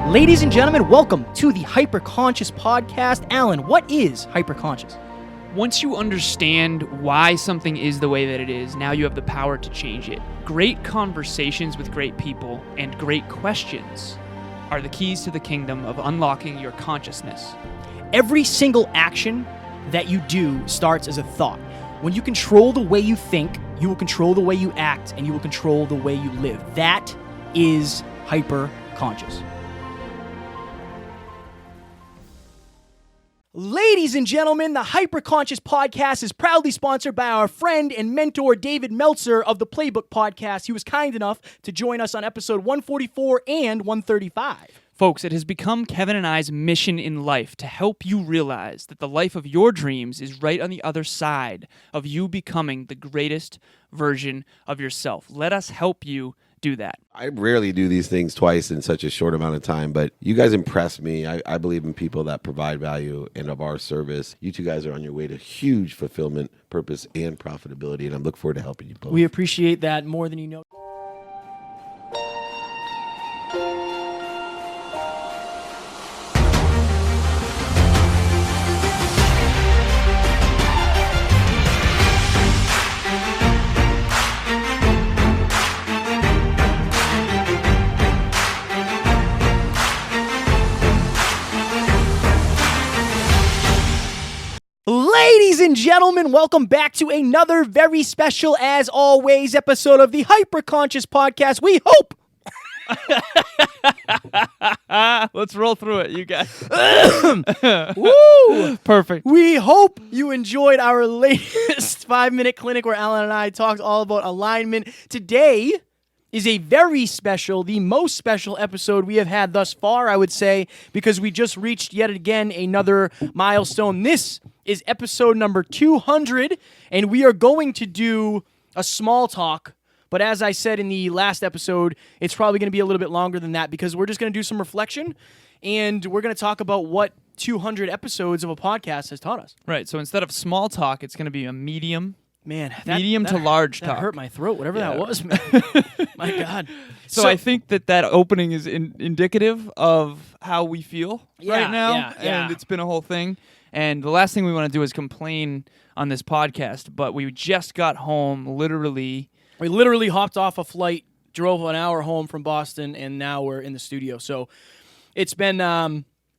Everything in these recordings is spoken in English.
Ladies and gentlemen, welcome to the Hyperconscious Podcast. Alan, what is hyperconscious? Once you understand why something is the way that it is, now you have the power to change it. Great conversations with great people and great questions are the keys to the kingdom of unlocking your consciousness. Every single action that you do starts as a thought. When you control the way you think, you will control the way you act, and you will control the way you live. That is hyperconscious. Ladies and gentlemen, the Hyperconscious Podcast is proudly sponsored by our friend and mentor, David Meltzer of the Playbook Podcast. He was kind enough to join us on episode 144 and 135. Folks, it has become Kevin and I's mission in life to help you realize that the life of your dreams is right on the other side of you becoming the greatest version of yourself. Let us help you do that. I rarely do these things twice in such a short amount of time, but you guys impress me. I believe in people that provide value and of our service. You two guys are on your way to huge fulfillment, purpose, and profitability, and I look forward to helping you both. We appreciate that more than you know. Ladies and gentlemen, welcome back to another very special, as always, episode of the Hyperconscious Podcast. We hope... Let's roll through it, you guys. Woo! Perfect. We hope you enjoyed our latest 5-minute clinic where Alan and I talked all about alignment. Today is a very special, the most special episode we have had thus far, I would say, because we just reached yet again another milestone. This is episode number 200, and we are going to do a small talk. But as I said in the last episode, it's probably going to be a little bit longer than that because we're just going to do some reflection, and we're going to talk about what 200 episodes of a podcast has taught us. Right, so instead of small talk, it's going to be a medium Man, to large talk. That hurt my throat, whatever that was, man. My God. So I think that opening is indicative of how we feel right now, and it's been a whole thing. And the last thing we want to do is complain on this podcast, but we just got home, literally. We literally hopped off a flight, drove an hour home from Boston, and now we're in the studio. So it's been,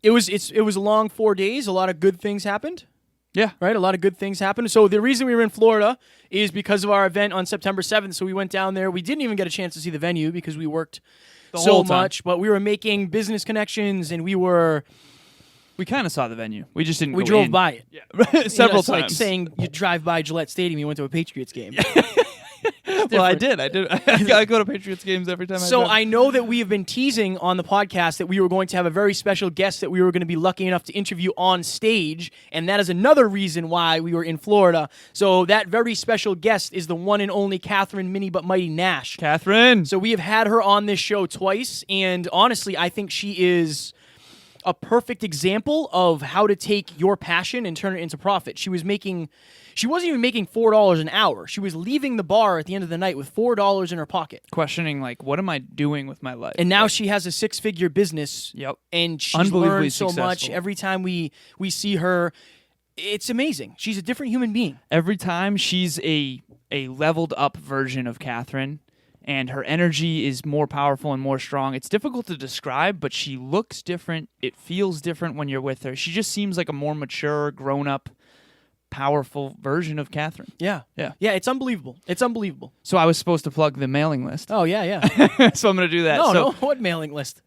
it was a long 4 days. A lot of good things happened. Yeah. Right? A lot of good things happened. So the reason we were in Florida is because of our event on September 7th. So we went down there. We didn't even get a chance to see the venue because we worked so much, but we were making business connections, and we kind of saw the venue. We just didn't We go drove in. by it. Yeah. Several it's times. Like saying you drive by Gillette Stadium, you went to a Patriots game. Well, I did. I go to Patriots games every time So I know that we have been teasing on the podcast that we were going to have a very special guest that we were going to be lucky enough to interview on stage, and that is another reason why we were in Florida. So that very special guest is the one and only Catherine Minnie But Mighty Nash. Catherine! So we have had her on this show twice, and honestly, I think she is a perfect example of how to take your passion and turn it into profit. She wasn't even making $4 an hour. She was leaving the bar at the end of the night with $4 in her pocket. Questioning, like, what am I doing with my life? And now she has a 6-figure business. Yep. And she's Unbelievably learned so successful. much. Every time we see her, it's amazing. She's a different human being. Every time she's a leveled up version of Catherine, and her energy is more powerful and more strong. It's difficult to describe, but she looks different. It feels different when you're with her. She just seems like a more mature, grown-up, powerful version of Catherine. Yeah. Yeah. Yeah, it's unbelievable. It's unbelievable. So I was supposed to plug the mailing list. Oh, yeah. So I'm going to do that. No, what mailing list?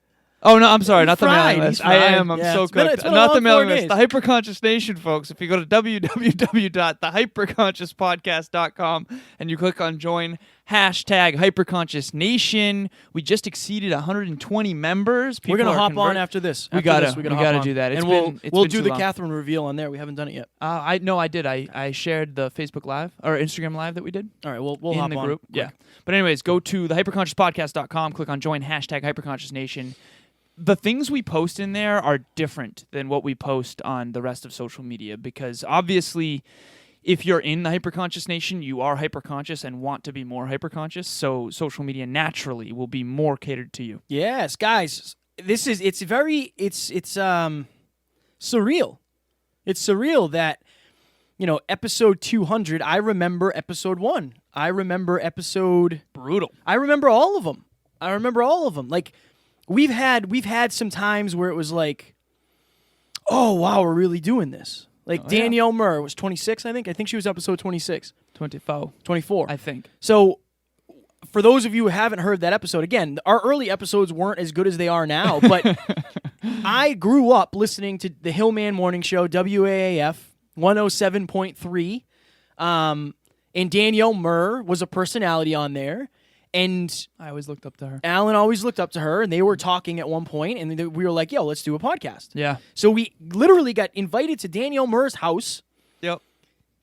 Oh, no, I'm sorry, not the fried. mailing He's list. I fried. am. I'm Yeah, so it's been- cooked. it's been a Not long the mailing 4 list. The days. Hyperconscious Nation, folks. If you go to www.thehyperconsciouspodcast.com and you click on join, #Hyperconscious Nation, we just exceeded 120 members. We're going to hop on converting. after this. We After this, we hop gotta on. do that. And we'll do the Catherine reveal on there. We haven't done it yet. I did. I shared the Facebook Live or Instagram Live that we did. All right, we'll in hop the on group. quick. Yeah. But anyways, go to thehyperconsciouspodcast.com, click on join, #Hyperconscious Nation. The things we post in there are different than what we post on the rest of social media because obviously if you're in the hyperconscious nation, you are hyperconscious and want to be more hyperconscious, so social media naturally will be more catered to you. Yes, guys. it's very surreal. It's surreal that, episode 200, I remember episode 1. I remember episode... Brutal. I remember all of them. Like, we've had some times where it was like, oh, wow, we're really doing this. Like, Danielle Murr was 26, I think. I think she was episode 26. 24. I think. So, for those of you who haven't heard that episode, again, our early episodes weren't as good as they are now, but I grew up listening to the Hillman Morning Show, WAAF 107.3, and Danielle Murr was a personality on there, and I always looked up to her. Alan always looked up to her, and they were talking at one point, and we were like, yo, let's do a podcast. Yeah. So we literally got invited to Danielle Murr's house. Yep.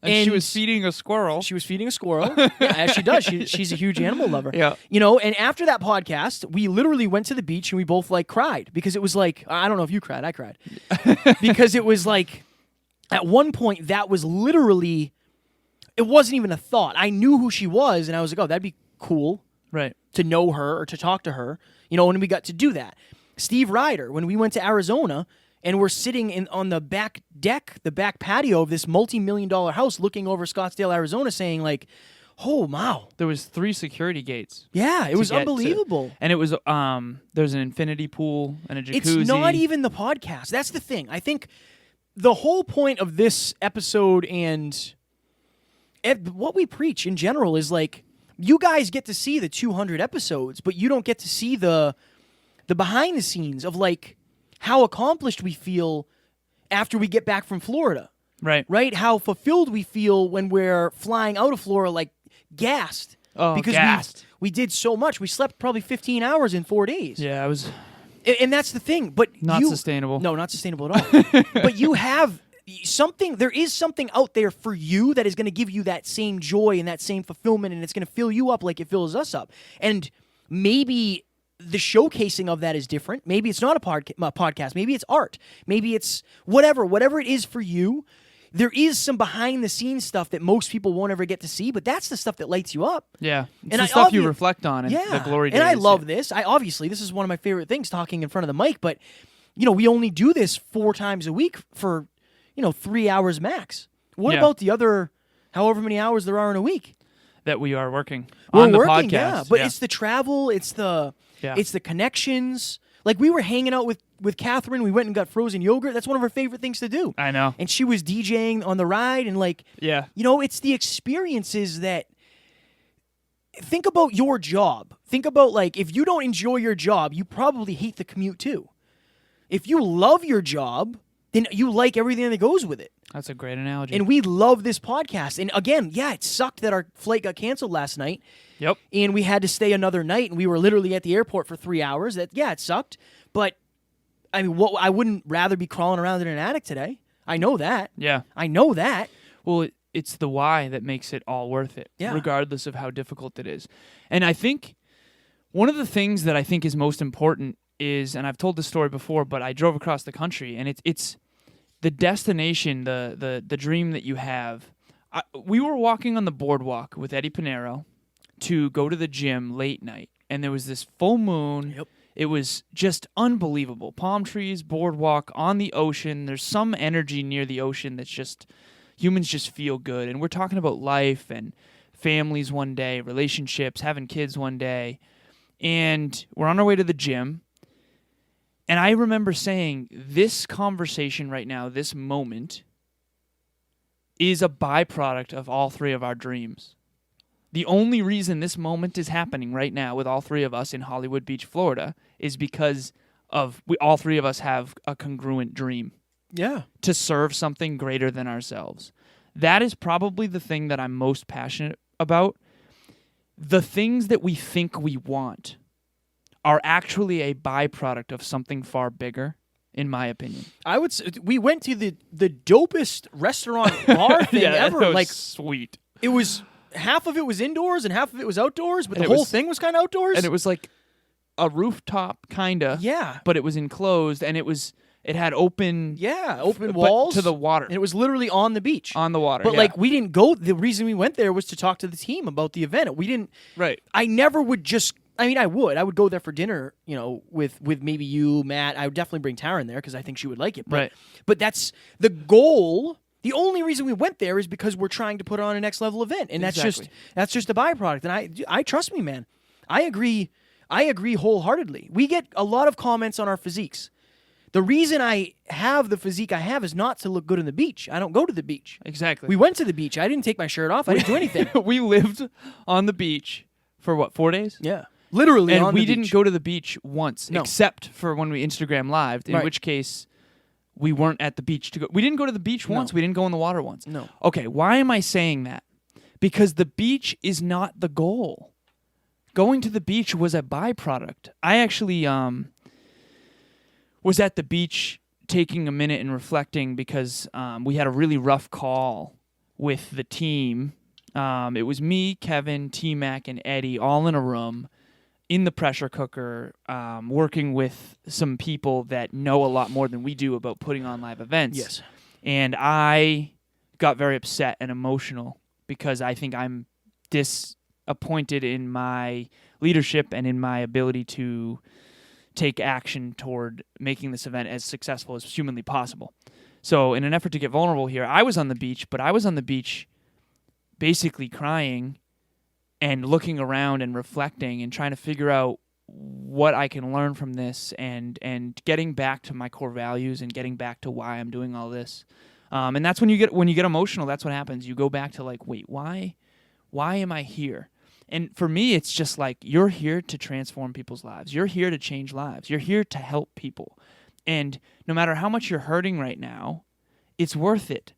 And she was feeding a squirrel. She was feeding a squirrel. Yeah, as she does. She's a huge animal lover. Yeah. And after that podcast, we literally went to the beach and we both cried because it was like, I don't know if you cried. I cried. Because it was like, at one point, that was literally, it wasn't even a thought. I knew who she was and I was like, oh, that'd be cool. Right. To know her or to talk to her. And we got to do that. Steve Ryder, when we went to Arizona, and we're sitting on the back deck, the back patio of this multi-million-dollar house looking over Scottsdale, Arizona, saying like, oh, wow. There was 3 security gates. Yeah, it was unbelievable. And it was, there's an infinity pool and a jacuzzi. It's not even the podcast. That's the thing. I think the whole point of this episode and what we preach in general is like, you guys get to see the 200 episodes, but you don't get to see the behind the scenes of like, how accomplished we feel after we get back from Florida. Right. How fulfilled we feel when we're flying out of Florida, like gassed. Oh, because gassed. We did so much. We slept probably 15 hours in 4 days. Yeah, it was... And that's the thing. But not sustainable. No, not sustainable at all. But you have something, there is something out there for you that is going to give you that same joy and that same fulfillment, and it's going to fill you up like it fills us up. And maybe... the showcasing of that is different. Maybe it's not a podcast. Maybe it's art. Maybe it's whatever it is for you. There is some behind-the-scenes stuff that most people won't ever get to see, but that's the stuff that lights you up. Yeah. It's the stuff you reflect on in the glory days. And I love this. Obviously, this is one of my favorite things, talking in front of the mic, but, we only do this 4 times a week for, 3 hours max. What about the other however many hours there are in a week? That we are working We're on the working, podcast. Yeah, but it's the travel, it's the connections. Like, we were hanging out with Catherine. We went and got frozen yogurt. That's one of her favorite things to do. I know. And she was DJing on the ride, and it's the experiences that. Think about your job. Think about, like, if you don't enjoy your job, you probably hate the commute too. If you love your job, then you like everything that goes with it. That's a great analogy. And we love this podcast. And again, it sucked that our flight got canceled last night. Yep. And we had to stay another night, and we were literally at the airport for 3 hours. It sucked. But, I mean, I wouldn't rather be crawling around in an attic today. I know that. Yeah. I know that. Well, it's the why that makes it all worth it, regardless of how difficult it is. And I think one of the things that I think is most important is, and I've told this story before, but I drove across the country, and it's the destination, the dream that you have. We were walking on the boardwalk with Eddie Pinero to go to the gym late night, and there was this full moon. Yep. It was just unbelievable. Palm trees, boardwalk, on the ocean. There's some energy near the ocean that's just, humans just feel good. And we're talking about life and families one day, relationships, having kids one day. And we're on our way to the gym. And I remember saying, this conversation right now, this moment, is a byproduct of all 3 of our dreams. The only reason this moment is happening right now with all 3 of us in Hollywood Beach, Florida, is because all 3 of us have a congruent dream. Yeah. To serve something greater than ourselves. That is probably the thing that I'm most passionate about. The things that we think we want are actually a byproduct of something far bigger, in my opinion. I would say we went to the dopest restaurant bar thing ever. That was like, sweet. It was, half of it was indoors and half of it was outdoors, but And the it whole was- thing was kind of outdoors. And it was like a rooftop, kinda. Yeah. But it was enclosed, and it had open open but walls to the water. And it was literally on the beach. On the water. But yeah. like, we didn't go. The reason we went there was to talk to the team about the event. We didn't. Right. I never would just. I mean, I would go there for dinner, with maybe you, Matt. I would definitely bring Taryn there because I think she would like it. But, Right. But that's the goal. The only reason we went there is because we're trying to put on a next level event, and Exactly. that's just a byproduct. And I trust me, man. I agree wholeheartedly. We get a lot of comments on our physiques. The reason I have the physique I have is not to look good on the beach. I don't go to the beach. Exactly. We went to the beach. I didn't take my shirt off. I didn't do anything. We lived on the beach for what, 4 days? Yeah. Literally And on we the didn't beach. go to the beach once, No. except for when we Instagram lived, in Right. which case we weren't at the beach to go. We didn't go to the beach once. We didn't go in the water once. No. Okay, why am I saying that? Because the beach is not the goal. Going to the beach was a byproduct. I actually was at the beach taking a minute and reflecting because we had a really rough call with the team. It was me, Kevin, T-Mac, and Eddie all in a room in the pressure cooker, working with some people that know a lot more than we do about putting on live events. Yes. And I got very upset and emotional because I think I'm disappointed in my leadership and in my ability to take action toward making this event as successful as humanly possible. So in an effort to get vulnerable here, I was on the beach, but I was on the beach basically crying and looking around and reflecting and trying to figure out what I can learn from this and getting back to my core values and getting back to why I'm doing all this. And that's when you get emotional, that's what happens. You go back to like, wait, why am I here? And for me, it's just like, you're here to transform people's lives. You're here to change lives. You're here to help people. And no matter how much you're hurting right now, it's worth it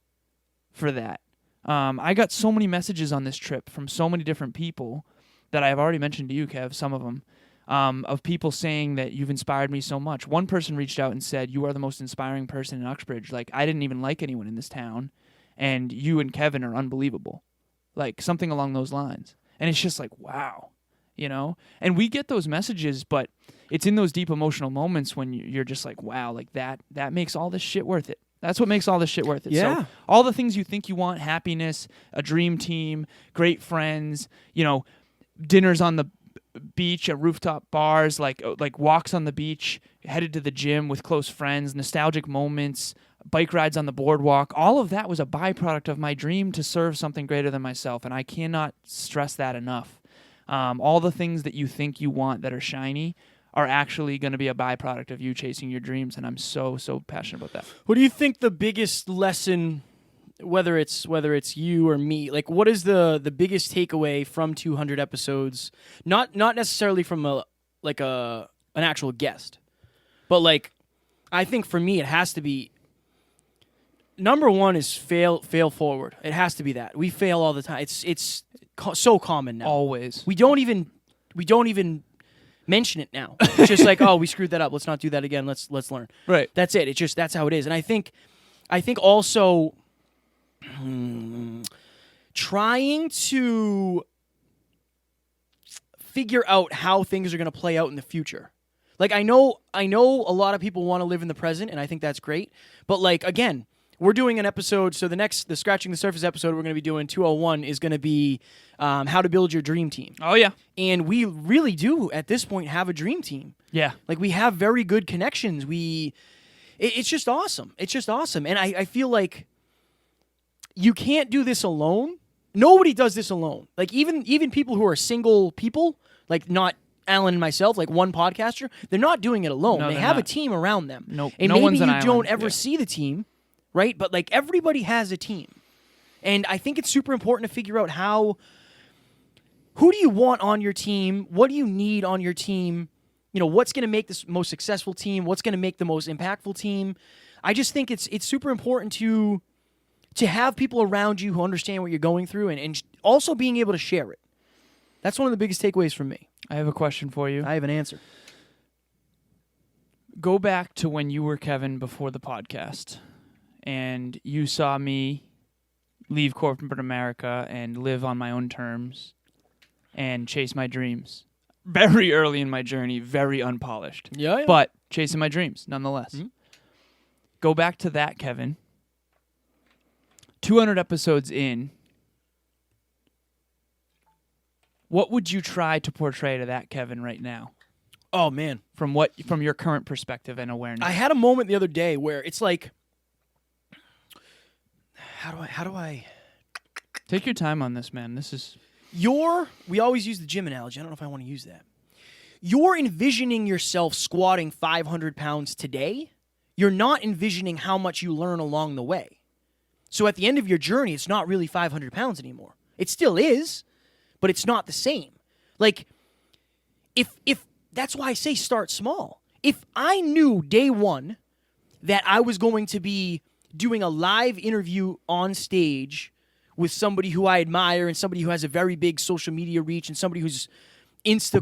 for that. I got so many messages on this trip from so many different people that I've already mentioned to you, Kev, some of them, of people saying that you've inspired me so much. One person reached out and said, you are the most inspiring person in Uxbridge. Like, I didn't even like anyone in this town, and you and Kevin are unbelievable. Like, something along those lines. And it's just like, wow, And we get those messages, but it's in those deep emotional moments when you're just like, wow, like that makes all this shit worth it. That's what makes all this shit worth it. Yeah. So all the things you think you want, happiness, a dream team, great friends, dinners on the beach at rooftop bars, like walks on the beach, headed to the gym with close friends, nostalgic moments, bike rides on the boardwalk, all of that was a byproduct of my dream to serve something greater than myself, and I cannot stress that enough. All the things that you think you want that are shiny are actually going to be a byproduct of you chasing your dreams, and I'm so passionate about that. What do you think the biggest lesson, whether it's you or me, like what is the biggest takeaway from 200 episodes? Not necessarily from an actual guest, but like I think for me it has to be number one is fail forward. It has to be that. We fail all the time. It's so common now. Always. We don't even mention it now. It's just like, oh, we screwed that up. Let's not do that again. Let's learn. Right. That's it. It's just that's how it is. And I think also trying to figure out how things are going to play out in the future. Like I know a lot of people want to live in the present, and I think that's great. But like again, we're doing an episode. So the Scratching the Surface episode we're going to be doing 201 is going to be how to build your dream team. Oh yeah. And we really do at this point have a dream team. Yeah. Like we have very good connections. It's just awesome. It's just awesome. And I feel like you can't do this alone. Nobody does this alone. Like even people who are single people, like not Alan and myself, like one podcaster, they're not doing it alone. No, they they're have not. a team around them. Nope. And No maybe one's an you island. don't ever Yeah. see the team, right? But like everybody has a team. And I think it's super important to figure out who do you want on your team? What do you need on your team? What's going to make this most successful team? What's going to make the most impactful team? I just think it's super important to have people around you who understand what you're going through and also being able to share it. That's one of the biggest takeaways from me. I have a question for you. I have an answer. Go back to when you were Kevin before the podcast, and you saw me leave corporate America and live on my own terms and chase my dreams. Very early in my journey, very unpolished. Yeah. But chasing my dreams, nonetheless. Mm-hmm. Go back to that, Kevin. 200 episodes in. What would you try to portray to that Kevin right now? Oh man, From your current perspective and awareness? I had a moment the other day where it's like, how do I? Take your time on this, man. This is We always use the gym analogy. I don't know if I want to use that. You're envisioning yourself squatting 500 pounds today. You're not envisioning how much you learn along the way. So at the end of your journey, it's not really 500 pounds anymore. It still is, but it's not the same. Like, if that's why I say start small. If I knew day one that I was going to be doing a live interview on stage with somebody who I admire and somebody who has a very big social media reach and somebody who's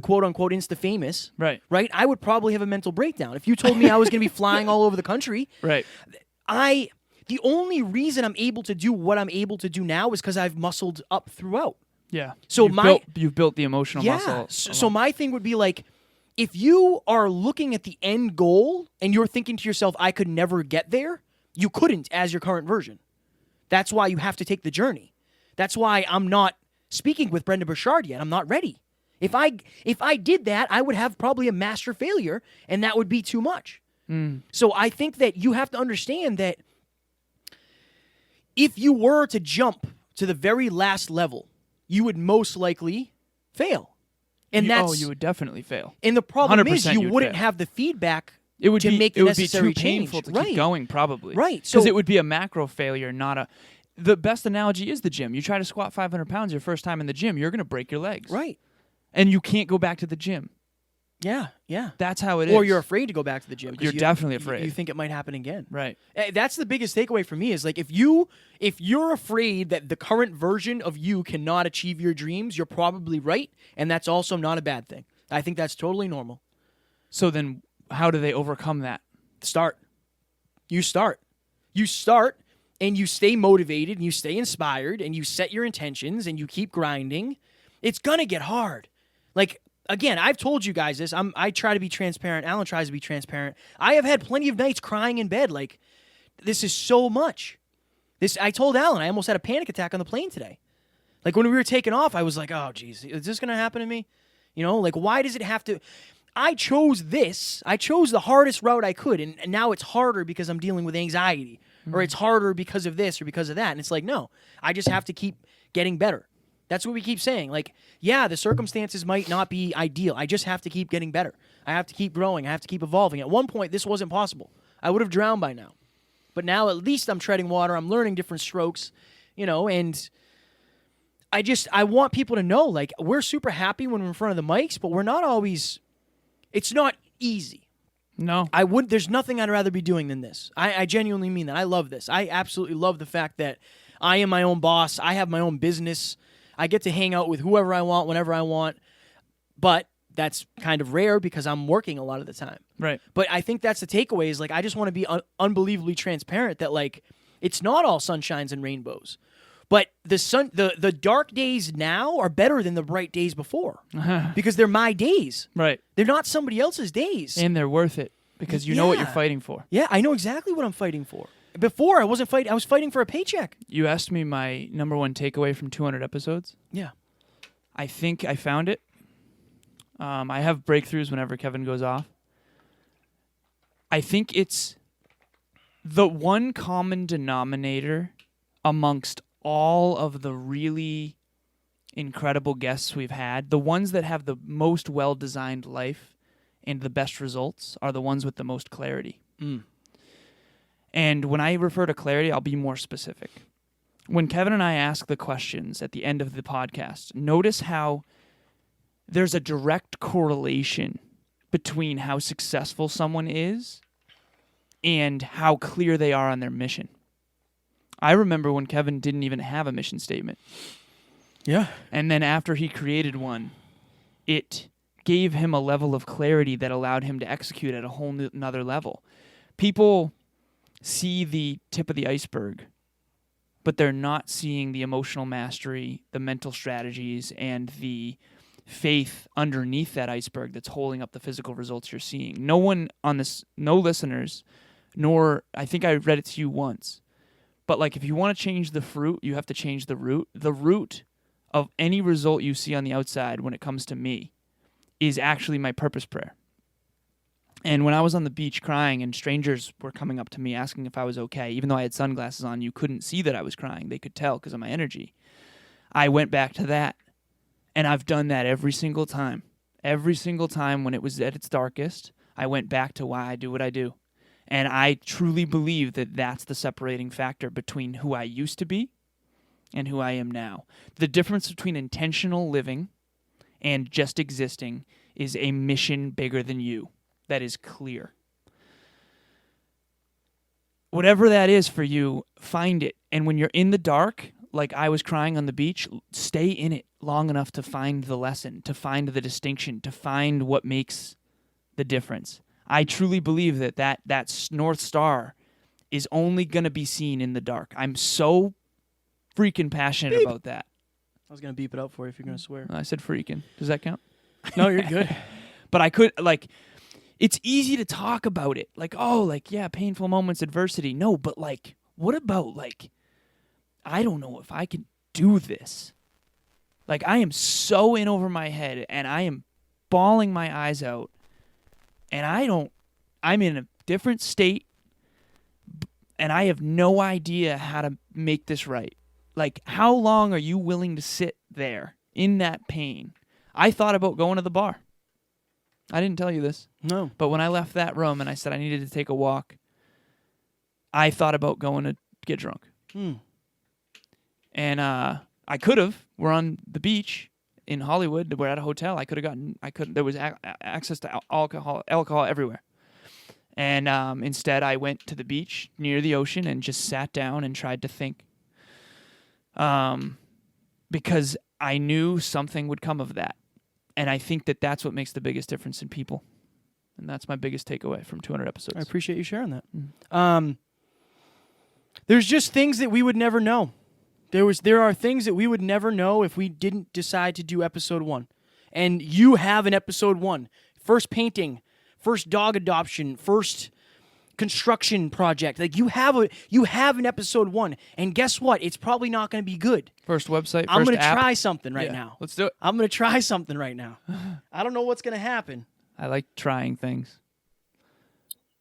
quote unquote insta famous, right? I would probably have a mental breakdown. If you told me I was going to be flying all over the country, Right. The only reason I'm able to do what I'm able to do now is because I've muscled up throughout. Yeah. So you've built the emotional muscle. So my thing would be like, if you are looking at the end goal and you're thinking to yourself, I could never get there, you couldn't as your current version. That's why you have to take the journey. That's why I'm not speaking with Brenda Burchard yet. I'm not ready. If I did that, I would have probably a master failure, and that would be too much. So I think that you have to understand that if you were to jump to the very last level, you would most likely fail. And you would definitely fail. And the problem is 100% you you would wouldn't fail. have the feedback It would to be make the it would be necessary too painful change. to keep going, probably. Right. Because So it would be a macro failure, not a. The best analogy is the gym. You try to squat 500 pounds your first time in the gym, you're going to break your legs. right. And you can't go back to the gym. Yeah. That's how it is. Or you're afraid to go back to the gym. 'cause You're definitely afraid. You think it might happen again. Right. That's the biggest takeaway for me is like if you're afraid that the current version of you cannot achieve your dreams, you're probably right, and that's also not a bad thing. I think that's totally normal. So then how do they overcome that? Start. You start and you stay motivated and you stay inspired and you set your intentions and you keep grinding. It's gonna get hard. Like, again, I've told you guys this. I try to be transparent. Alan tries to be transparent. I have had plenty of nights crying in bed like, this is so much. I told Alan I almost had a panic attack on the plane today. Like, when we were taking off, I was like, oh, geez, is this gonna happen to me? You know, like, why does it have to... I chose this. I chose the hardest route I could, and now it's harder because I'm dealing with anxiety, or it's harder because of this or because of that. And it's like, no, I just have to keep getting better. That's what we keep saying. Like, yeah, the circumstances might not be ideal. I just have to keep getting better. I have to keep growing. I have to keep evolving. At one point, this wasn't possible. I would have drowned by now. But now at least I'm treading water. I'm learning different strokes, and I want people to know, like, we're super happy when we're in front of the mics, but we're not always... It's not easy. No. There's nothing I'd rather be doing than this. I genuinely mean that. I love this. I absolutely love the fact that I am my own boss. I have my own business. I get to hang out with whoever I want, whenever I want. But that's kind of rare because I'm working a lot of the time. Right. But I think that's the takeaway is, like, I just want to be unbelievably transparent that, like, it's not all sunshines and rainbows. But the dark days now are better than the bright days before because they're my days. Right. They're not somebody else's days. And they're worth it because you know what you're fighting for. Yeah, I know exactly what I'm fighting for. Before, I wasn't fighting. I was fighting for a paycheck. You asked me my number one takeaway from 200 episodes. Yeah. I think I found it. I have breakthroughs whenever Kevin goes off. I think it's the one common denominator amongst all of the really incredible guests we've had, the ones that have the most well-designed life and the best results are the ones with the most clarity. And when I refer to clarity, I'll be more specific. When Kevin and I ask the questions at the end of the podcast, notice how there's a direct correlation between how successful someone is and how clear they are on their mission. I remember when Kevin didn't even have a mission statement. Yeah. And then after he created one, it gave him a level of clarity that allowed him to execute at a whole another level. People see the tip of the iceberg, but they're not seeing the emotional mastery, the mental strategies, and the faith underneath that iceberg that's holding up the physical results you're seeing. No one on this, no listeners, nor, I think I read it to you once, but like if you want to change the fruit, you have to change the root. The root of any result you see on the outside when it comes to me is actually my purpose prayer. And when I was on the beach crying and strangers were coming up to me asking if I was okay, even though I had sunglasses on, you couldn't see that I was crying. They could tell because of my energy. I went back to that. And I've done that every single time. Every single time when it was at its darkest, I went back to why I do what I do. And I truly believe that that's the separating factor between who I used to be and who I am now. The difference between intentional living and just existing is a mission bigger than you. That is clear. Whatever that is for you, find it. And when you're in the dark, like I was crying on the beach, stay in it long enough to find the lesson, to find the distinction, to find what makes the difference. I truly believe that North Star is only going to be seen in the dark. I'm so freaking passionate about that. I was going to beep it out for you if you're going to swear. I said freaking. Does that count? No, you're good. But I could, like, it's easy to talk about it. Like, oh, like, yeah, painful moments, adversity. No, but, like, what about, like, I don't know if I can do this. Like, I am so in over my head, and I am bawling my eyes out, and I'm in a different state, and I have no idea how to make this right. Like, how long are you willing to sit there in that pain? I thought about going to the bar. I didn't tell you this. No. But when I left that room and I said I needed to take a walk, I thought about going to get drunk. And I could have. We're on the beach in Hollywood. We're at a hotel. There was access to alcohol everywhere. And instead, I went to the beach near the ocean and just sat down and tried to think. Because I knew something would come of that. And I think that that's what makes the biggest difference in people. And that's my biggest takeaway from 200 episodes. I appreciate you sharing that. There's just things that we would never know. There are things that we would never know if we didn't decide to do episode 1. And you have an episode 1. First painting, first dog adoption, first construction project. Like you have an episode 1. And guess what? It's probably not going to be good. First website, I'm going to try something right now. Let's do it. I'm going to try something right now. I don't know what's going to happen. I like trying things.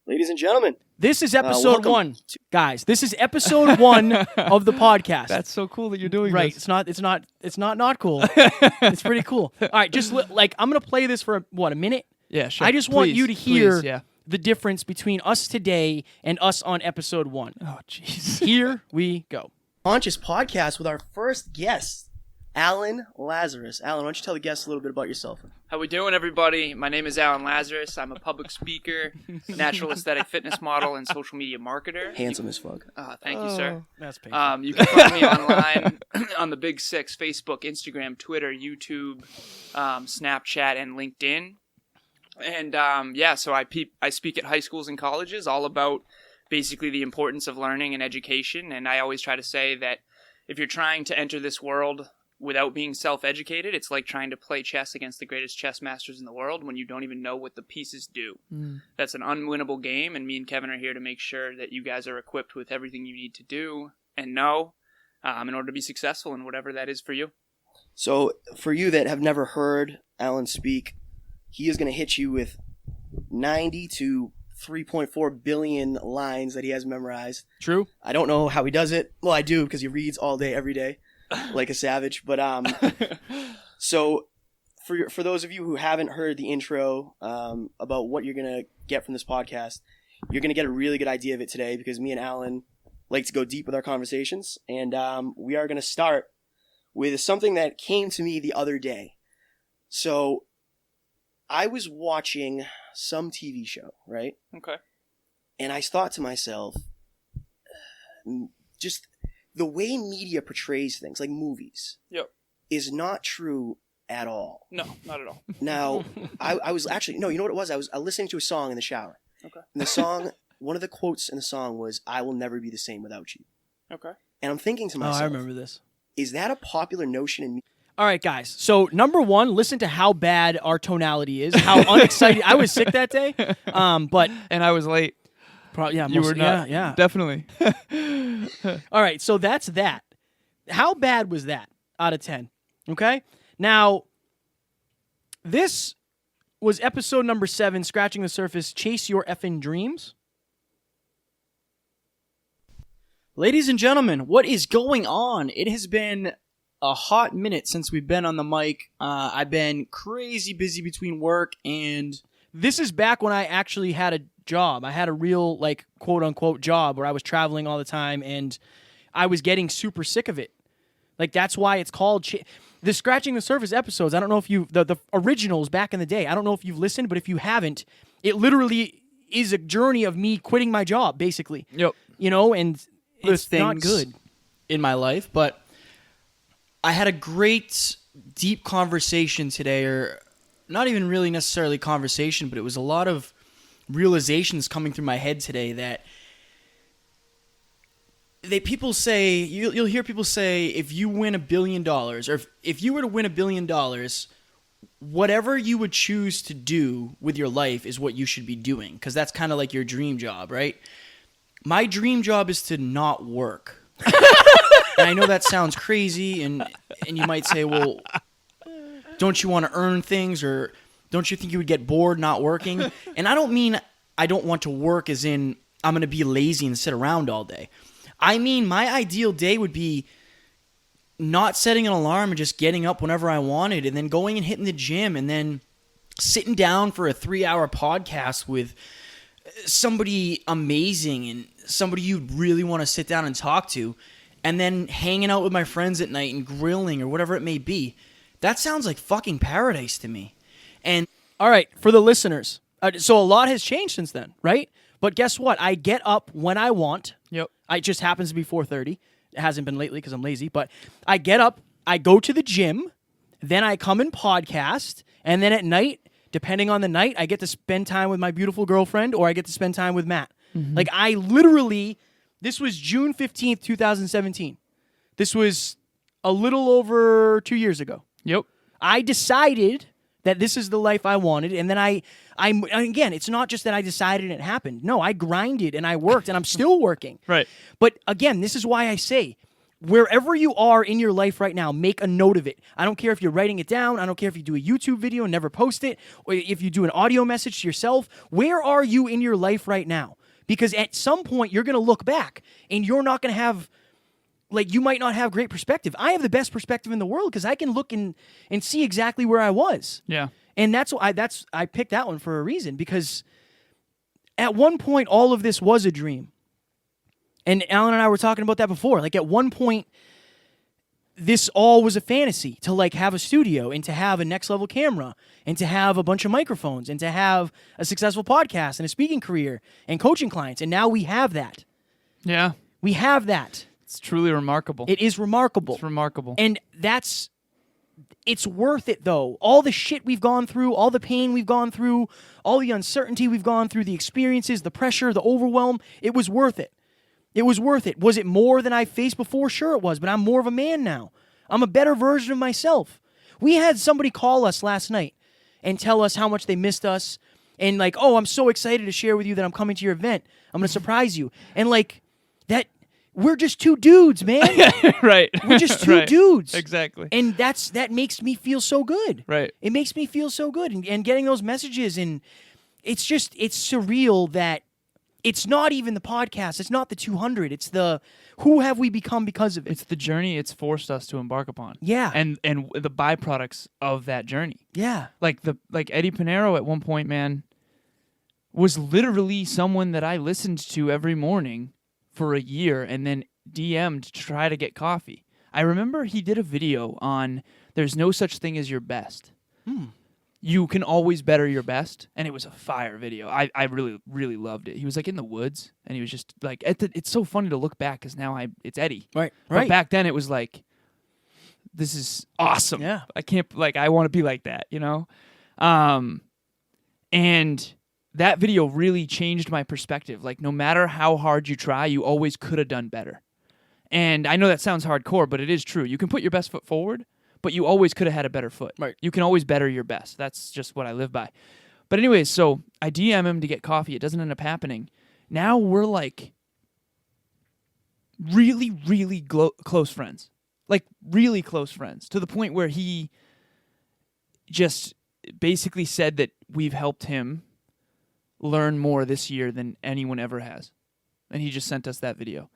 Ladies and gentlemen, this is episode welcome 1. Guys, this is episode 1 of the podcast. That's so cool that you're doing right. this. It's not cool. It's pretty cool. All right, just like I'm going to play this for a minute? Yeah, sure. I just want you to hear yeah. the difference between us today and us on episode 1. Oh, jeez. Here we go. Conscious podcast with our first guest, Alan Lazarus. Alan, why don't you tell the guests a little bit about yourself? How we doing, everybody? My name is Alan Lazarus. I'm a public speaker, natural aesthetic fitness model, and social media marketer. Handsome as fuck. Thank you, sir. That's painful. You can find me online on the Big Six: Facebook, Instagram, Twitter, YouTube, Snapchat, and LinkedIn. And so I speak at high schools and colleges all about basically the importance of learning and education. And I always try to say that if you're trying to enter this world without being self-educated, it's like trying to play chess against the greatest chess masters in the world when you don't even know what the pieces do. That's an unwinnable game, and me and Kevin are here to make sure that you guys are equipped with everything you need to do and know in order to be successful in whatever that is for you. So, for you that have never heard Alan speak, he is going to hit you with 90 to 3.4 billion lines that he has memorized. True. I don't know how he does it. Well, I do because he reads all day, every day, like a savage. But so for those of you who haven't heard the intro about what you're going to get from this podcast, you're going to get a really good idea of it today because me and Alan like to go deep with our conversations. And we are going to start with something that came to me the other day. So I was watching some TV show, right? Okay. And I thought to myself, just the way media portrays things, like movies, is not true at all. No, not at all. Now, I was actually, no, you know what it was? I was listening to a song in the shower. Okay. And the song, one of the quotes in the song was, "I will never be the same without you." Okay. And I'm thinking to myself, I remember this. Is that a popular notion in media? All right, guys. So, number 1, listen to how bad our tonality is, how unexcited. I was sick that day, but... And I was late. Yeah, You were not. Yeah. Definitely. All right, so that's that. How bad was that out of 10? Okay? Now, this was episode number 7, Scratching the Surface, Chase Your Effing Dreams. Ladies and gentlemen, what is going on? It has been a hot minute since we've been on the mic. I've been crazy busy between work, and this is back when I actually had a job. I had a real, like, quote-unquote job where I was traveling all the time, and I was getting super sick of it. Like, that's why it's called the Scratching the Surface episodes. I don't know if you the originals back in the day. I don't know if you've listened, but if you haven't, it literally is a journey of me quitting my job, basically. Yep. You know, and There's it's not good in my life, but I had a great deep conversation today, or not even really necessarily conversation, but it was a lot of realizations coming through my head today that people say, you'll hear people say, if you win $1 billion, or if you were to win $1 billion, whatever you would choose to do with your life is what you should be doing, because that's kind of like your dream job, right? My dream job is to not work. And I know that sounds crazy, and you might say, well, don't you want to earn things, or don't you think you would get bored not working? And I don't mean I don't want to work as in I'm going to be lazy and sit around all day. I mean, my ideal day would be not setting an alarm and just getting up whenever I wanted, and then going and hitting the gym, and then sitting down for a 3-hour podcast with somebody amazing and somebody you really want to sit down and talk to, and then hanging out with my friends at night and grilling or whatever it may be. That sounds like fucking paradise to me. And All right, for the listeners. So a lot has changed since then, right? But guess what? I get up when I want. Yep. It just happens to be 4:30. It hasn't been lately because I'm lazy. But I get up, I go to the gym, then I come and podcast, and then at night, depending on the night, I get to spend time with my beautiful girlfriend, or I get to spend time with Matt. Like, I literally, this was June 15th, 2017. This was a little over 2 years ago. Yep. I decided that this is the life I wanted, and then I'm again, it's not just that I decided and it happened. No, I grinded and I worked, and I'm still working. Right. But again, this is why I say, wherever you are in your life right now, make a note of it. I don't care if you're writing it down. I don't care if you do a YouTube video and never post it, or if you do an audio message to yourself. Where are you in your life right now? Because at some point, you're going to look back, and you're not going to have, like, you might not have great perspective. I have the best perspective in the world because I can look and see exactly where I was. Yeah. And I picked that one for a reason, because at one point, all of this was a dream. And Alan and I were talking about that before. Like, at one point, this all was a fantasy, to, like, have a studio and to have a next level camera and to have a bunch of microphones and to have a successful podcast and a speaking career and coaching clients. And now we have that. Yeah. We have that. It's truly remarkable. It is remarkable. It's remarkable. And it's worth it, though. All the shit we've gone through, all the pain we've gone through, all the uncertainty we've gone through, the experiences, the pressure, the overwhelm, it was worth it. It was worth it. Was it more than I faced before? Sure it was, but I'm more of a man now. I'm a better version of myself. We had somebody call us last night and tell us how much they missed us, and like, oh, I'm so excited to share with you that I'm coming to your event. I'm going to surprise you. And like, that, we're just two dudes, man. Right. We're just two Right. dudes. Exactly. And that makes me feel so good. Right. It makes me feel so good. And getting those messages, and it's surreal that it's not even the podcast. It's not the 200. It's the who have we become because of it. It's the journey it's forced us to embark upon. Yeah. And the byproducts of that journey. Yeah. Like Eddie Pinero at one point, man, was literally someone that I listened to every morning for a year, and then DM'd to try to get coffee. I remember he did a video on there's no such thing as your best. You can always better your best, and it was a fire video. I really, really loved it. He was like in the woods, and he was just like, it's so funny to look back because now it's Eddie. Right. But back then it was like, this is awesome. Yeah. I can't, like, I want to be like that, you know? And that video really changed my perspective. Like, no matter how hard you try, you always could have done better. And I know that sounds hardcore, but it is true. You can put your best foot forward, but you always could have had a better foot. Right. You can always better your best. That's just what I live by. But anyways, so I DM him to get coffee. It doesn't end up happening. Now we're like really, really close friends. like really close friends, to the point where he just basically said that we've helped him learn more this year than anyone ever has. And he just sent us that video.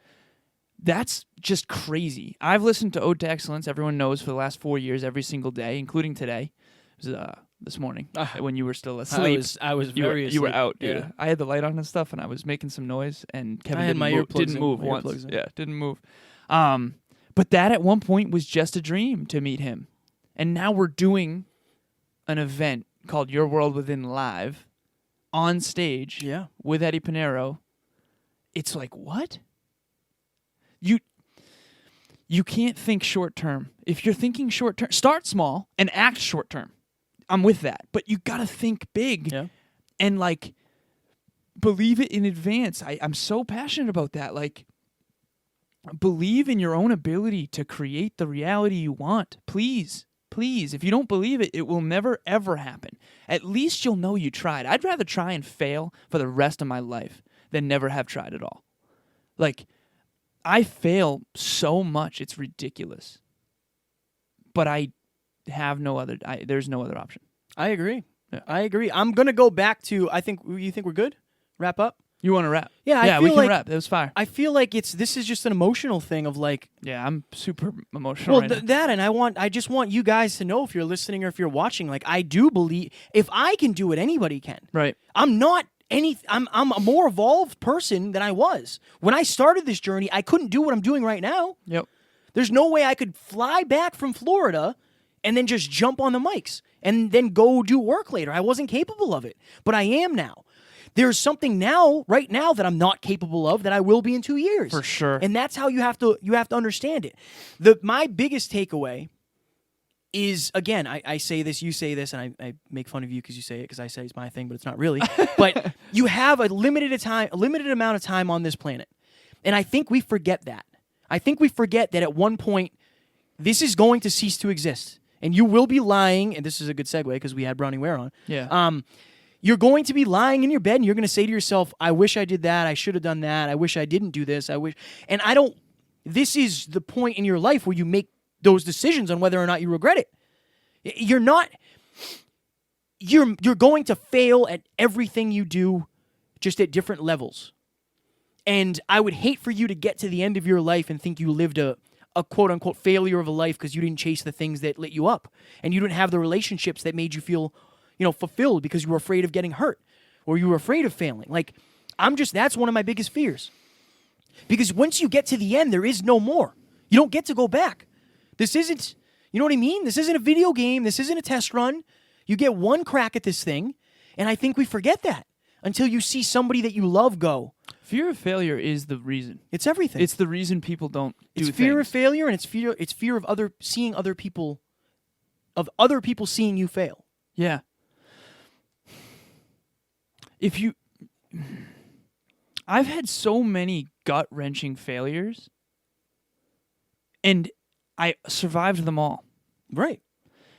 That's just crazy. I've listened to Ode to Excellence, everyone knows, for the last 4 years, every single day, including today. It was this morning when you were still asleep. I was You were, very you were asleep. out, dude. Yeah. I had the light on and stuff, and I was making some noise, and Kevin I had my earplugs didn't in, move my once. earplugs in. Yeah, didn't move. But that at one point was just a dream to meet him. And now we're doing an event called Your World Within Live on stage Yeah. with Eddie Pinero. It's like, what? You can't think short term. If you're thinking short term, start small and act short term. I'm with that. But you got to think big Yeah. and like believe it in advance. I'm so passionate about that. Like, believe in your own ability to create the reality you want. Please. Please. If you don't believe it, it will never, ever happen. At least you'll know you tried. I'd rather try and fail for the rest of my life than never have tried at all. Like, I fail so much, it's ridiculous. But I have no other. There's no other option. I agree. Yeah. I agree. I'm gonna go back to. You think we're good? Wrap up. You want to rap? Yeah, I yeah, feel we can like- rap. That was fire. I feel like this is just an emotional thing of like. Yeah, I'm super emotional Well, right now. that and I just want you guys to know, if you're listening or if you're watching, like, I do believe if I can do it, anybody can. Right. I'm a more evolved person than I was when I started this journey. I couldn't do what I'm doing right now. Yep. There's no way I could fly back from Florida and then just jump on the mics and then go do work later. I wasn't capable of it, but I am now. There's something right now that I'm not capable of that I will be in 2 years. For sure. And that's how you have to understand it. My biggest takeaway is, again, I say this, you say this, and I make fun of you because you say it because I say it's my thing, but it's not really. But you have a limited amount of time on this planet. And I think we forget that. I think we forget that at one point, this is going to cease to exist. And you will be lying, and this is a good segue because we had Browning Ware on. Yeah. You're going to be lying in your bed and you're going to say to yourself, I wish I did that. I should have done that. I wish I didn't do this. This is the point in your life where you make those decisions on whether or not you regret it. You're going to fail at everything you do, just at different levels. And I would hate for you to get to the end of your life and think you lived a quote unquote failure of a life because you didn't chase the things that lit you up and you didn't have the relationships that made you feel fulfilled because you were afraid of getting hurt or you were afraid of failing. Like, that's one of my biggest fears. Because once you get to the end, there is no more. You don't get to go back. This isn't, you know what I mean? This isn't a video game. This isn't a test run. You get one crack at this thing, and I think we forget that until you see somebody that you love go. Fear of failure is the reason. It's everything. It's the reason people don't do It's fear of things. failure, and it's fear of other people seeing you fail. Yeah. I've had so many gut-wrenching failures, and I survived them all. Right.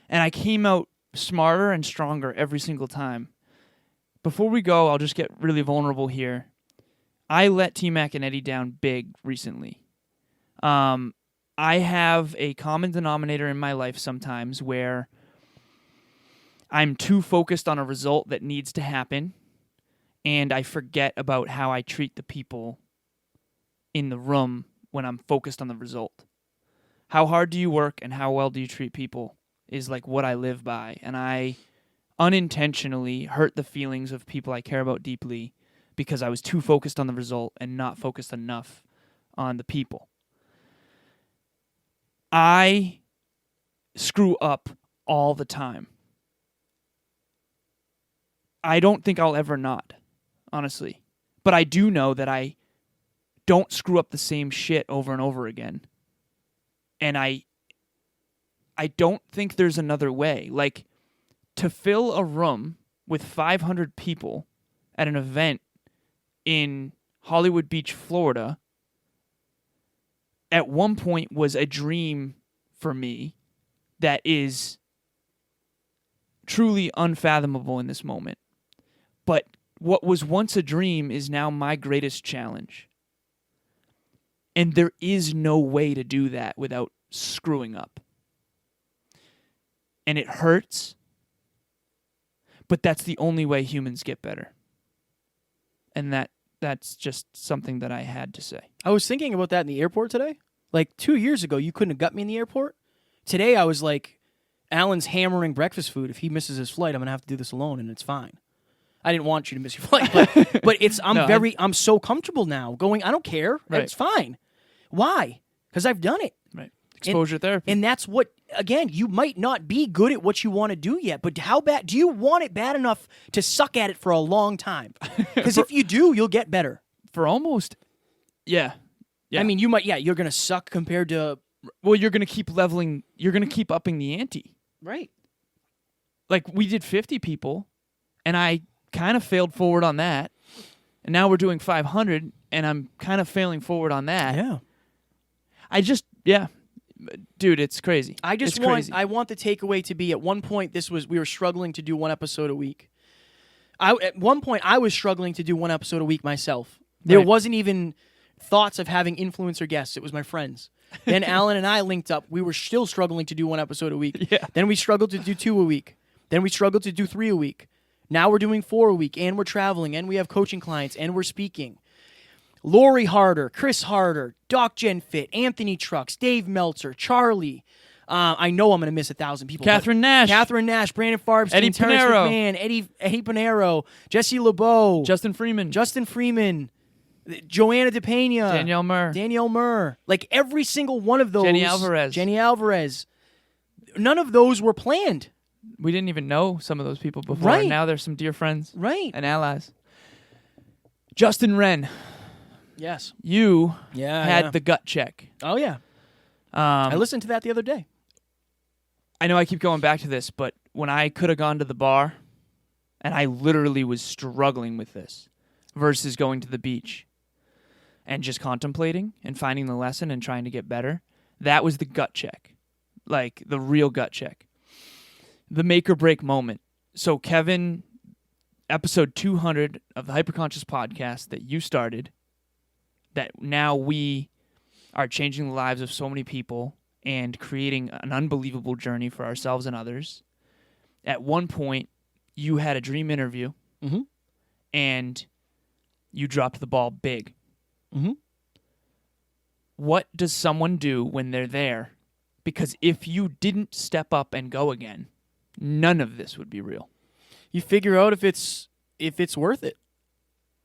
And I came out smarter and stronger every single time. Before we go, I'll just get really vulnerable here. I let T-Mac and Eddie down big recently. I have a common denominator in my life sometimes where I'm too focused on a result that needs to happen, and I forget about how I treat the people in the room when I'm focused on the result. How hard do you work and how well do you treat people is like what I live by. And I unintentionally hurt the feelings of people I care about deeply because I was too focused on the result and not focused enough on the people. I screw up all the time. I don't think I'll ever not, honestly. But I do know that I don't screw up the same shit over and over again. And I don't think there's another way. Like, to fill a room with 500 people at an event in Hollywood Beach, Florida, at one point was a dream for me that is truly unfathomable in this moment. But what was once a dream is now my greatest challenge. And there is no way to do that without screwing up. And it hurts, but that's the only way humans get better. And that's just something that I had to say. I was thinking about that in the airport today. Like 2 years ago, you couldn't have got me in the airport. Today, I was like, Alan's hammering breakfast food. If he misses his flight, I'm going to have to do this alone, and it's fine. I didn't want you to miss your flight, but I'm so comfortable now going, I don't care. Right. It's fine. Why? Because I've done it. Right. Exposure therapy. And that's what, again, you might not be good at what you want to do yet, but how bad, do you want it bad enough to suck at it for a long time? Because if you do, you'll get better. For almost, yeah. I mean, you might, you're going to suck compared to. Well, you're going to keep leveling, you're going to keep upping the ante. Right. Like, we did 50 people, and I kind of failed forward on that. And now we're doing 500, and I'm kind of failing forward on that. Yeah. Dude, it's crazy. I want the takeaway to be, at one point we were struggling to do one episode a week. At one point I was struggling to do one episode a week myself. There wasn't even thoughts of having influencer guests. It was my friends. Then Alan and I linked up. We were still struggling to do one episode a week. Yeah. Then we struggled to do 2 a week. Then we struggled to do 3 a week. Now we're doing 4 a week, and we're traveling, and we have coaching clients, and we're speaking. Lori Harder, Chris Harder, Doc Genfit, Anthony Trucks, Dave Meltzer, Charlie. I know I'm going to miss 1,000 people. Catherine Nash, Brandon Farbstein, Eddie Terrence Pinero. McMahon, Eddie Pinero, Jesse LeBeau, Justin Freeman, Joanna DePena, Danielle Murr. Like every single one of those. Jenny Alvarez. None of those were planned. We didn't even know some of those people before. Right. Now they're some dear friends. Right. And allies. Justin Wren. Yes. You had had the gut check. Oh, yeah. I listened to that the other day. I know I keep going back to this, but when I could have gone to the bar, and I literally was struggling with this, versus going to the beach and just contemplating and finding the lesson and trying to get better, that was the gut check. Like, the real gut check. The make or break moment. So, Kevin, episode 200 of the Hyperconscious podcast that you started, that now we are changing the lives of so many people and creating an unbelievable journey for ourselves and others. At one point, you had a dream interview, and you dropped the ball big. What does someone do when they're there? Because if you didn't step up and go again, none of this would be real. You figure out if it's worth it.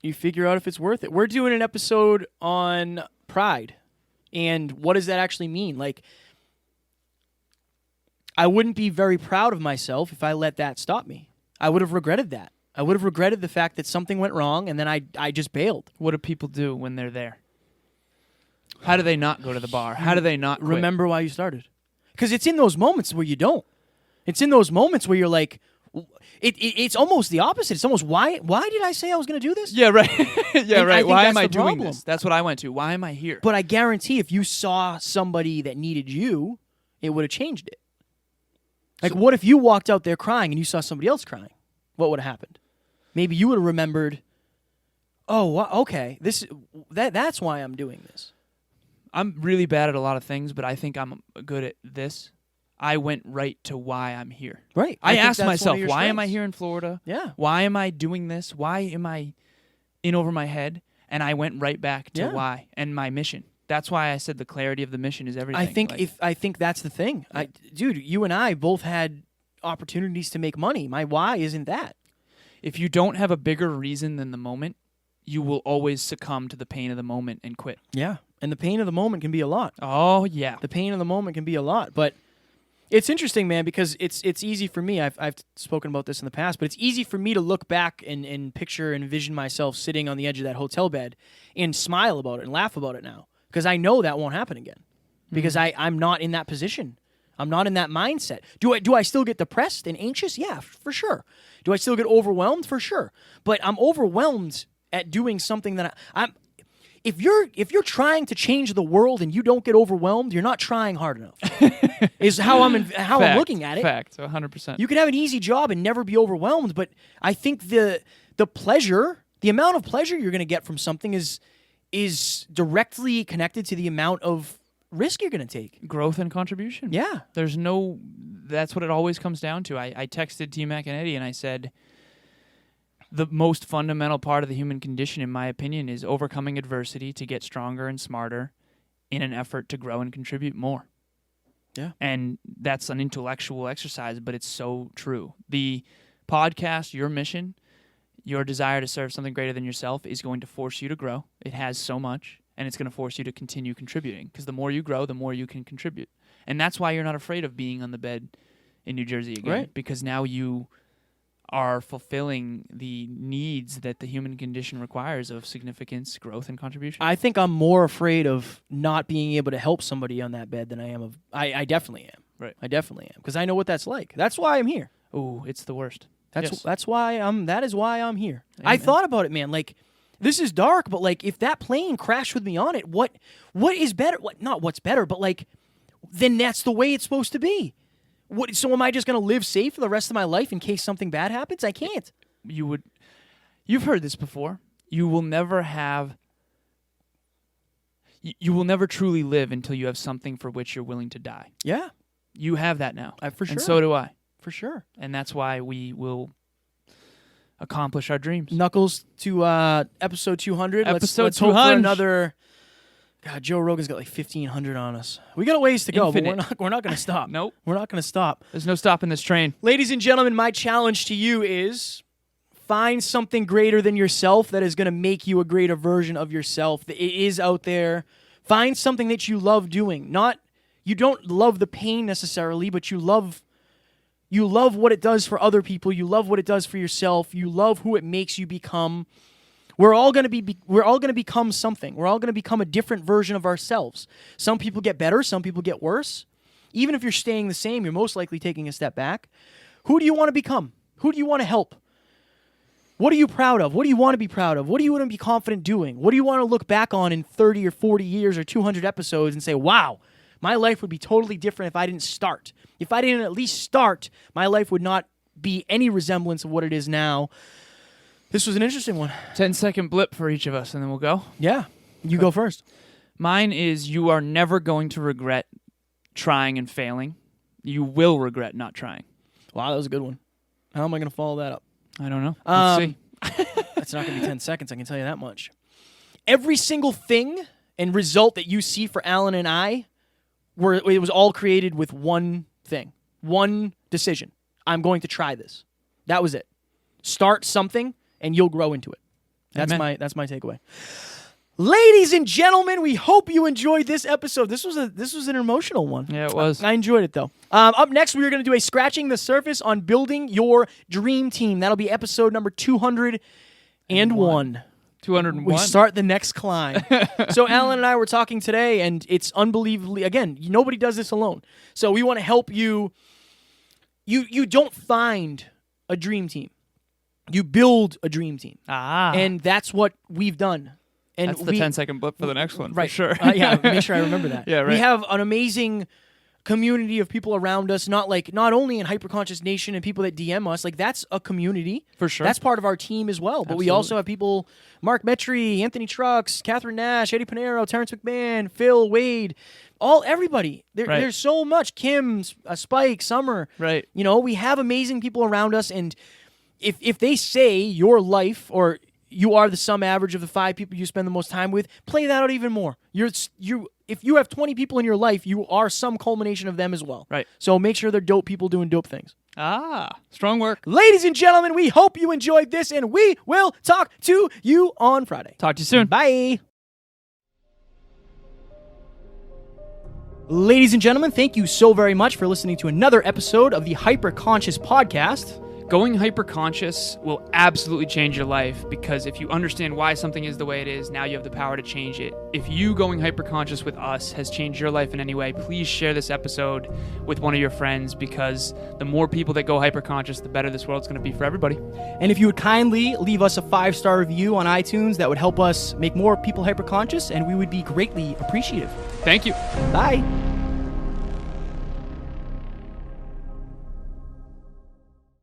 We're doing an episode on pride. And what does that actually mean? Like, I wouldn't be very proud of myself if I let that stop me. I would have regretted that. I would have regretted the fact that something went wrong and then I just bailed. What do people do when they're there? How do they not go to the bar? How do they not quit? Remember why you started. Because it's in those moments where you don't. It's in those moments where you're like, it's almost the opposite. It's almost, why did I say I was going to do this? Yeah, right. And I think Why that's am I the doing problem. this? That's what I went to. Why am I here? But I guarantee if you saw somebody that needed you, it would have changed it. Like, what if you walked out there crying and you saw somebody else crying? What would have happened? Maybe you would have remembered, okay, that's why I'm doing this. I'm really bad at a lot of things, but I think I'm good at this. I went right to why I'm here. Right. I think asked that's one myself, of your why am I strengths. here in Florida? Yeah. Why am I doing this? Why am I in over my head? And I went right back to why and my mission. That's why I said the clarity of the mission is everything. I think that's the thing. Dude, you and I both had opportunities to make money. My why isn't that. If you don't have a bigger reason than the moment, you will always succumb to the pain of the moment and quit. Yeah. And the pain of the moment can be a lot. Oh, yeah. The pain of the moment can be a lot. But it's interesting, man, because it's easy for me. I've spoken about this in the past, but it's easy for me to look back and picture and envision myself sitting on the edge of that hotel bed and smile about it and laugh about it now. Because I know that won't happen again. Because I'm not in that position. I'm not in that mindset. Do I still get depressed and anxious? Yeah, for sure. Do I still get overwhelmed? For sure. But I'm overwhelmed at doing something that I'm. If you're trying to change the world and you don't get overwhelmed, you're not trying hard enough. Is how I'm looking at it. Fact, 100%. You could have an easy job and never be overwhelmed, but I think the pleasure, the amount of pleasure you're going to get from something is directly connected to the amount of risk you're going to take. Growth and contribution. Yeah. That's what it always comes down to. I texted T-Mac and Eddie and I said, the most fundamental part of the human condition, in my opinion, is overcoming adversity to get stronger and smarter in an effort to grow and contribute more. Yeah. And that's an intellectual exercise, but it's so true. The podcast, your mission, your desire to serve something greater than yourself is going to force you to grow. It has so much, and it's going to force you to continue contributing, because the more you grow, the more you can contribute. And that's why you're not afraid of being on the bed in New Jersey again, Right. because now you are fulfilling the needs that the human condition requires of significance, growth, and contribution. I think I'm more afraid of not being able to help somebody on that bed than I am of. I definitely am. Right. I definitely am, because I know what that's like. That's why I'm here. Ooh, it's the worst. That's why I'm. That is why I'm here. I Amen. thought about it, man. Like, this is dark, but like, if that plane crashed with me on it, what is better? Not what's better, but like, then that's the way it's supposed to be. So am I just going to live safe for the rest of my life in case something bad happens? I can't. You've heard this before. You will never truly live until you have something for which you're willing to die. Yeah, You have that now. for sure. And so do I. For sure. And that's why we will accomplish our dreams. Knuckles to episode 200. Episode let's hope for 200. another. God, Joe Rogan's got like 1,500 on us. We got a ways to go, Infinite. but we're not going to stop. Nope. We're not going to stop. There's no stopping this train. Ladies and gentlemen, my challenge to you is find something greater than yourself that is going to make you a greater version of yourself. It is out there. Find something that you love doing. You don't love the pain necessarily, but you love what it does for other people. You love what it does for yourself. You love who it makes you become. We're all going to become something. We're all going to become a different version of ourselves. Some people get better, some people get worse. Even if you're staying the same, you're most likely taking a step back. Who do you want to become? Who do you want to help? What are you proud of? What do you want to be proud of? What do you want to be confident doing? What do you want to look back on in 30 or 40 years or 200 episodes and say, wow, my life would be totally different if I didn't start. If I didn't at least start, my life would not be any resemblance of what it is now. This was an interesting one. 10-second blip for each of us, and then we'll go. Yeah. You go first. Mine is, you are never going to regret trying and failing. You will regret not trying. Wow, that was a good one. How am I going to follow that up? I don't know. Let's see. That's not going to be 10 seconds, I can tell you that much. Every single thing and result that you see for Alan and I, it was all created with one thing, one decision. I'm going to try this. That was it. Start something, and you'll grow into it. That's Amen. my takeaway. Ladies and gentlemen, we hope you enjoyed this episode. This was an emotional one. Yeah, it was. I enjoyed it, though. Up next, we are going to do a Scratching the Surface on building your dream team. That'll be episode number 201. 201. We start the next climb. So Alan and I were talking today, and it's unbelievably, again, nobody does this alone. So we want to help you. You don't find a dream team. You build a dream team. And that's what we've done. And that's the 10-second blip for the next one, right. for sure. Yeah, make sure I remember that. Yeah, right. We have an amazing community of people around us, not only in Hyperconscious Nation and people that DM us, like that's a community. For sure. That's part of our team as well. But we also have people, Mark Metry, Anthony Trucks, Catherine Nash, Eddie Panero, Terrence McMahon, Phil, Wade, everybody. There's so much. Kim, Spike, Summer. Right. We have amazing people around us, and if they say your life or you are the sum average of the 5 people you spend the most time with, play that out even more. If you have 20 people in your life, you are some culmination of them as well. Right. So make sure they're dope people doing dope things. Strong work. Ladies and gentlemen, we hope you enjoyed this, and we will talk to you on Friday. Talk to you soon. Bye. Ladies and gentlemen, thank you so very much for listening to another episode of the Hyperconscious Podcast. Going hyperconscious will absolutely change your life, because if you understand why something is the way it is, now you have the power to change it. If you going hyperconscious with us has changed your life in any way, please share this episode with one of your friends, because the more people that go hyperconscious, the better this world's going to be for everybody. And if you would kindly leave us a 5-star review on iTunes, that would help us make more people hyperconscious, and we would be greatly appreciative. Thank you. Bye.